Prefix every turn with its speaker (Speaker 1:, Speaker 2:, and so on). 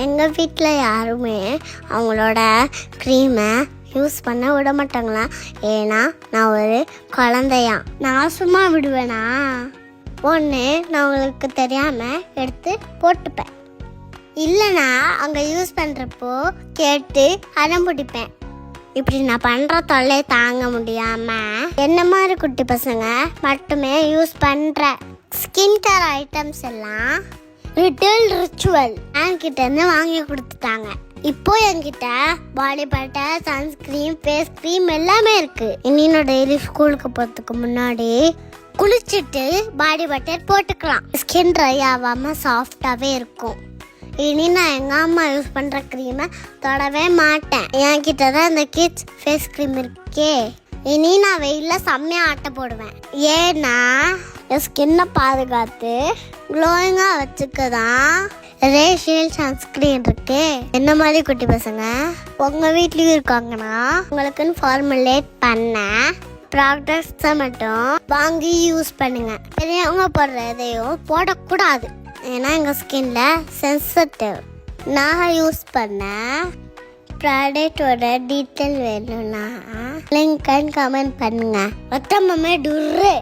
Speaker 1: எங்கள் வீட்டில் யாருமே அவங்களோட க்ரீமை யூஸ் பண்ண விட மாட்டாங்களா? ஏன்னா நான் ஒரு குழந்தையா. நான் சும்மா விடுவேனா? ஒன்று நான் உங்களுக்கு தெரியாமல் எடுத்து போட்டுப்பேன், இல்லைனா அவங்க யூஸ் பண்ணுறப்போ கேட்டு அடம் பிடிப்பேன். இப்படி நான் பண்ணுற தொல்லை தாங்க முடியாமல் என்ன மாதிரி குட்டி பசங்க மட்டுமே யூஸ் பண்ணுற ஸ்கின் கேர் ஐட்டம்ஸ் எல்லாம் லிட்டில் ரிச்சுவல் என்கிட்டேருந்து வாங்கி கொடுத்துட்டாங்க. இப்போ என்கிட்ட body butter, sunscreen, face cream எல்லாமே இருக்கு. இனி நான் டெய்லி ஸ்கூலுக்கு போகிறதுக்கு முன்னாடி குளிச்சுட்டு பாடி பட்டர் போட்டுக்கலாம். ஸ்கின் ட்ரை ஆகாமல் சாஃப்டாகவே இருக்கும். இனி நான் எங்கள் அம்மா யூஸ் பண்ணுற க்ரீமை தொடவே மாட்டேன். என்கிட்ட தான் இந்த கிட்ஸ் ஃபேஸ் க்ரீம் இருக்கே. இனி நான் வெயிலில் செம்மையாக ஆட்ட போடுவேன். ஏன்னா என் ஸ்கின்னை பாதுகாத்து க்ளோயிங்காக வச்சுக்கதான் ரேஷியல் சன்ஸ்கிரீன் இருக்கு. என்ன மாதிரி குட்டி பசங்க உங்கள் வீட்லேயும் இருக்காங்கன்னா உங்களுக்குன்னு ஃபார்முலேட் பண்ண ப்ராடக்ட்ஸை மட்டும் வாங்கி யூஸ் பண்ணுங்க. பெரியவங்க போடுற எதையும் போடக்கூடாது, ஏன்னா எங்கள் ஸ்கின்ல சென்சிட்டிவ். நான் யூஸ் பண்ண ப்ராடக்டோட டீட்டெயில் வேணும்னா லிங்க் கமெண்ட் பண்ணுங்க. ஒத்தமே டுர்ரு.